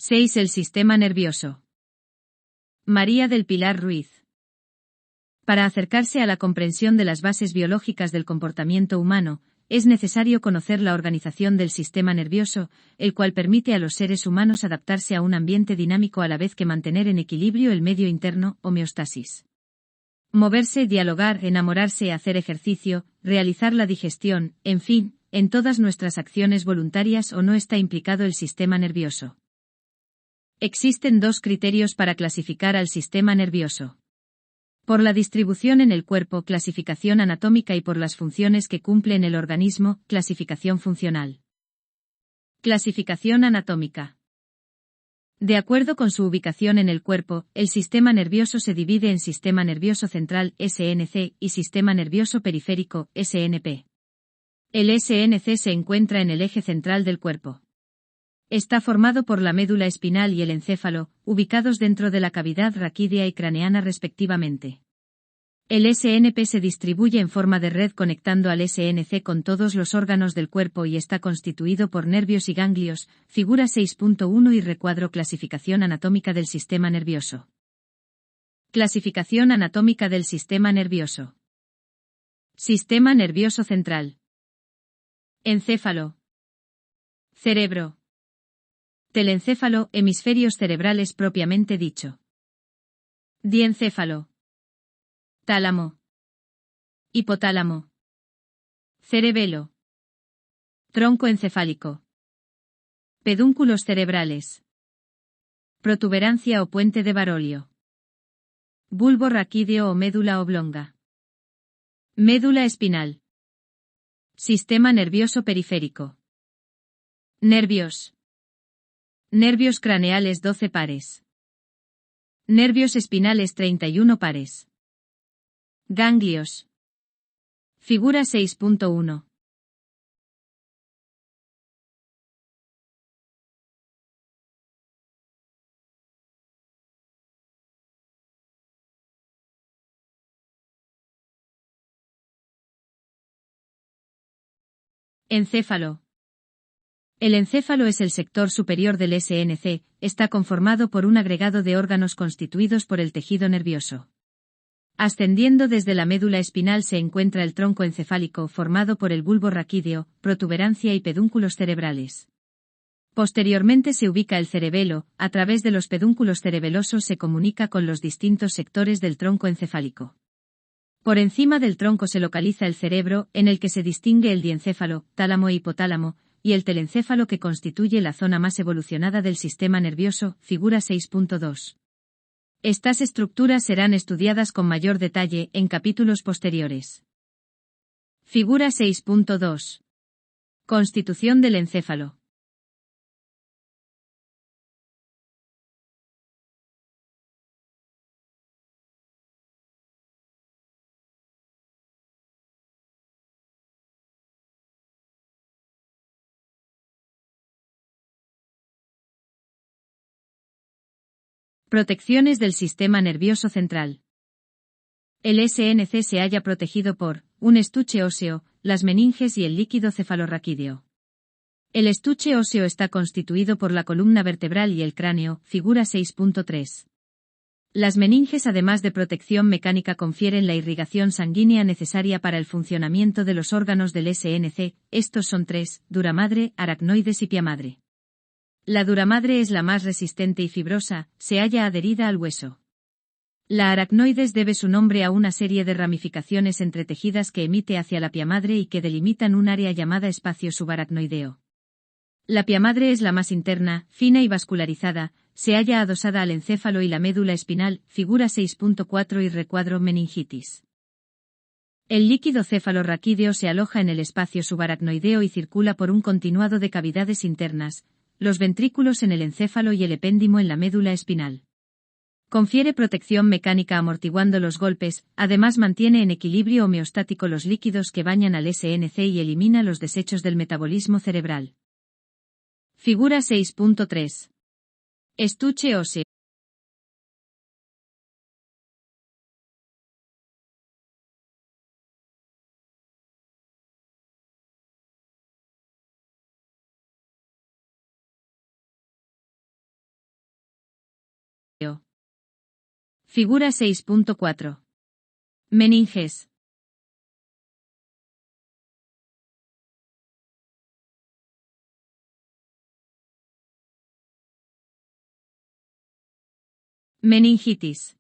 6. El sistema nervioso. María del Pilar Ruiz. Para acercarse a la comprensión de las bases biológicas del comportamiento humano, es necesario conocer la organización del sistema nervioso, el cual permite a los seres humanos adaptarse a un ambiente dinámico a la vez que mantener en equilibrio el medio interno, homeostasis. Moverse, dialogar, enamorarse, hacer ejercicio, realizar la digestión, en fin, en todas nuestras acciones voluntarias o no está implicado el sistema nervioso. Existen dos criterios para clasificar al sistema nervioso. Por la distribución en el cuerpo, clasificación anatómica, y por las funciones que cumple en el organismo, clasificación funcional. Clasificación anatómica. De acuerdo con su ubicación en el cuerpo, el sistema nervioso se divide en sistema nervioso central, SNC, y sistema nervioso periférico, SNP. El SNC se encuentra en el eje central del cuerpo. Está formado por la médula espinal y el encéfalo, ubicados dentro de la cavidad raquídea y craneana respectivamente. El SNP se distribuye en forma de red conectando al SNC con todos los órganos del cuerpo y está constituido por nervios y ganglios, figura 6.1 y recuadro. Clasificación anatómica del sistema nervioso. Clasificación anatómica del sistema nervioso. Sistema nervioso central. Encéfalo. Cerebro. Telencéfalo, hemisferios cerebrales propiamente dicho. Diencéfalo. Tálamo. Hipotálamo. Cerebelo. Tronco encefálico. Pedúnculos cerebrales. Protuberancia o puente de Barolio. Bulbo raquídeo o médula oblonga. Médula espinal. Sistema nervioso periférico. Nervios. Nervios craneales 12 pares. Nervios espinales 31 pares. Ganglios. Figura 6.1. Encéfalo. El encéfalo es el sector superior del SNC, está conformado por un agregado de órganos constituidos por el tejido nervioso. Ascendiendo desde la médula espinal se encuentra el tronco encefálico formado por el bulbo raquídeo, protuberancia y pedúnculos cerebrales. Posteriormente se ubica el cerebelo, a través de los pedúnculos cerebelosos se comunica con los distintos sectores del tronco encefálico. Por encima del tronco se localiza el cerebro, en el que se distingue el diencéfalo, tálamo e hipotálamo, y el telencéfalo que constituye la zona más evolucionada del sistema nervioso, figura 6.2. Estas estructuras serán estudiadas con mayor detalle en capítulos posteriores. Figura 6.2. Constitución del encéfalo. Protecciones del sistema nervioso central. El SNC se halla protegido por un estuche óseo, las meninges y el líquido cefalorraquídeo. El estuche óseo está constituido por la columna vertebral y el cráneo, figura 6.3. Las meninges, además de protección mecánica, confieren la irrigación sanguínea necesaria para el funcionamiento de los órganos del SNC, estos son tres: duramadre, aracnoides y piamadre. La duramadre es la más resistente y fibrosa, se halla adherida al hueso. La aracnoides debe su nombre a una serie de ramificaciones entretejidas que emite hacia la piamadre y que delimitan un área llamada espacio subaracnoideo. La piamadre es la más interna, fina y vascularizada, se halla adosada al encéfalo y la médula espinal, figura 6.4 y recuadro meningitis. El líquido cefalorraquídeo se aloja en el espacio subaracnoideo y circula por un continuado de cavidades internas, los ventrículos en el encéfalo y el epéndimo en la médula espinal. Confiere protección mecánica amortiguando los golpes, además mantiene en equilibrio homeostático los líquidos que bañan al SNC y elimina los desechos del metabolismo cerebral. Figura 6.3. Estuche óseo. Figura 6.4. Meninges. Meningitis.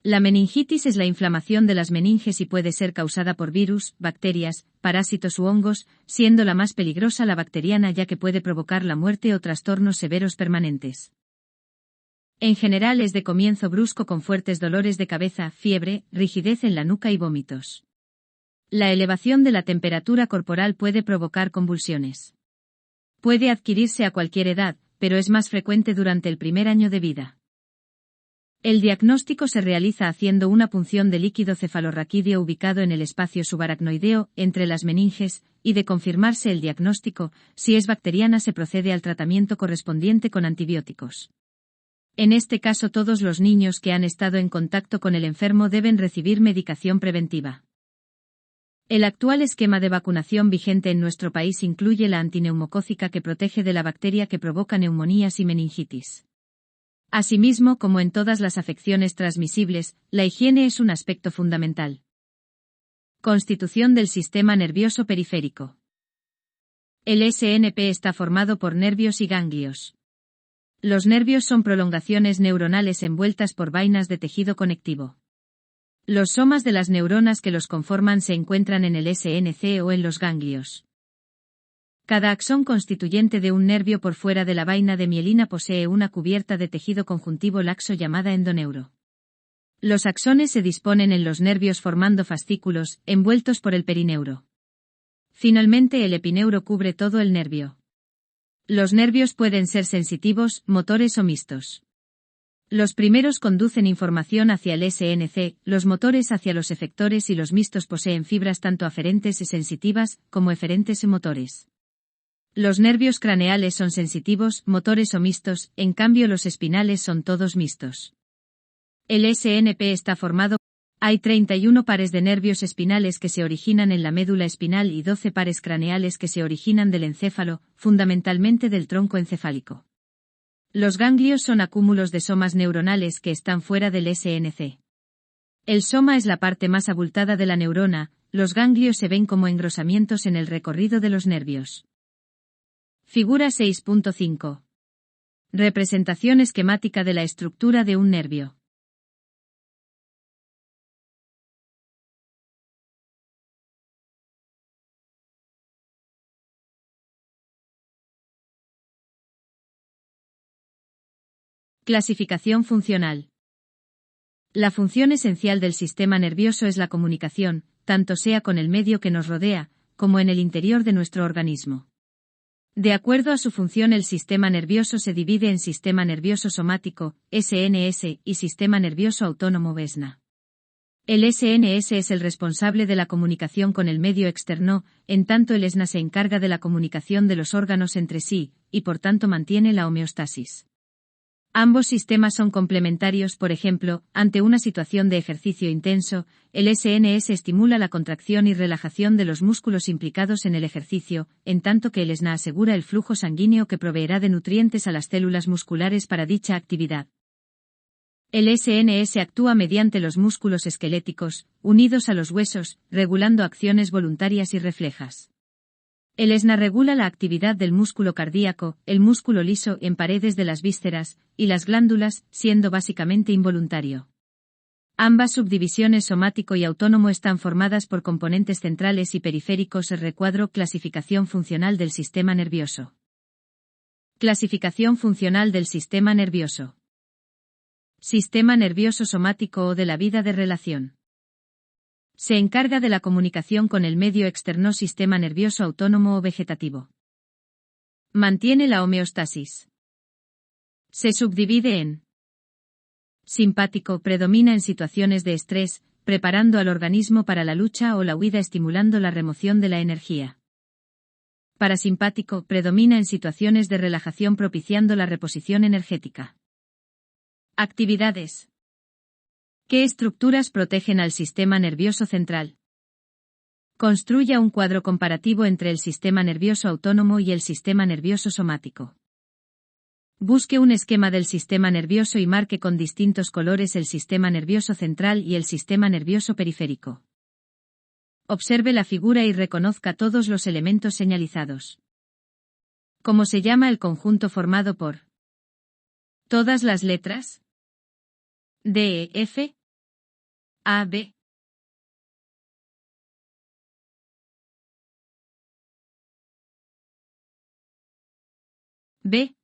La meningitis es la inflamación de las meninges y puede ser causada por virus, bacterias, parásitos u hongos, siendo la más peligrosa la bacteriana ya que puede provocar la muerte o trastornos severos permanentes. En general es de comienzo brusco con fuertes dolores de cabeza, fiebre, rigidez en la nuca y vómitos. La elevación de la temperatura corporal puede provocar convulsiones. Puede adquirirse a cualquier edad, pero es más frecuente durante el primer año de vida. El diagnóstico se realiza haciendo una punción de líquido cefalorraquídeo ubicado en el espacio subaracnoideo, entre las meninges, y de confirmarse el diagnóstico, si es bacteriana se procede al tratamiento correspondiente con antibióticos. En este caso todos los niños que han estado en contacto con el enfermo deben recibir medicación preventiva. El actual esquema de vacunación vigente en nuestro país incluye la antineumocócica que protege de la bacteria que provoca neumonías y meningitis. Asimismo, como en todas las afecciones transmisibles, la higiene es un aspecto fundamental. Constitución del sistema nervioso periférico. El SNP está formado por nervios y ganglios. Los nervios son prolongaciones neuronales envueltas por vainas de tejido conectivo. Los somas de las neuronas que los conforman se encuentran en el SNC o en los ganglios. Cada axón constituyente de un nervio por fuera de la vaina de mielina posee una cubierta de tejido conjuntivo laxo llamada endoneuro. Los axones se disponen en los nervios formando fascículos, envueltos por el perineuro. Finalmente el epineuro cubre todo el nervio. Los nervios pueden ser sensitivos, motores o mixtos. Los primeros conducen información hacia el SNC, los motores hacia los efectores y los mixtos poseen fibras tanto aferentes y sensitivas, como eferentes y motores. Los nervios craneales son sensitivos, motores o mixtos, en cambio los espinales son todos mixtos. El SNP está formado. Hay 31 pares de nervios espinales que se originan en la médula espinal y 12 pares craneales que se originan del encéfalo, fundamentalmente del tronco encefálico. Los ganglios son acúmulos de somas neuronales que están fuera del SNC. El soma es la parte más abultada de la neurona, los ganglios se ven como engrosamientos en el recorrido de los nervios. Figura 6.5. Representación esquemática de la estructura de un nervio. Clasificación funcional. La función esencial del sistema nervioso es la comunicación, tanto sea con el medio que nos rodea, como en el interior de nuestro organismo. De acuerdo a su función el sistema nervioso se divide en sistema nervioso somático, SNS, y sistema nervioso autónomo, SNA. El SNS es el responsable de la comunicación con el medio externo, en tanto el SNA se encarga de la comunicación de los órganos entre sí, y por tanto mantiene la homeostasis. Ambos sistemas son complementarios, por ejemplo, ante una situación de ejercicio intenso, el SNS estimula la contracción y relajación de los músculos implicados en el ejercicio, en tanto que el SNA asegura el flujo sanguíneo que proveerá de nutrientes a las células musculares para dicha actividad. El SNS actúa mediante los músculos esqueléticos, unidos a los huesos, regulando acciones voluntarias y reflejas. El SNA regula la actividad del músculo cardíaco, el músculo liso en paredes de las vísceras, y las glándulas, siendo básicamente involuntario. Ambas subdivisiones somático y autónomo están formadas por componentes centrales y periféricos. Recuadro clasificación funcional del sistema nervioso. Clasificación funcional del sistema nervioso. Sistema nervioso somático o de la vida de relación. Se encarga de la comunicación con el medio externo. Sistema nervioso autónomo o vegetativo. Mantiene la homeostasis. Se subdivide en simpático, predomina en situaciones de estrés, preparando al organismo para la lucha o la huida, estimulando la remoción de la energía. Parasimpático, predomina en situaciones de relajación, propiciando la reposición energética. Actividades. ¿Qué estructuras protegen al sistema nervioso central? Construya un cuadro comparativo entre el sistema nervioso autónomo y el sistema nervioso somático. Busque un esquema del sistema nervioso y marque con distintos colores el sistema nervioso central y el sistema nervioso periférico. Observe la figura y reconozca todos los elementos señalizados. ¿Cómo se llama el conjunto formado por todas las letras? D, E, F, A, B. B.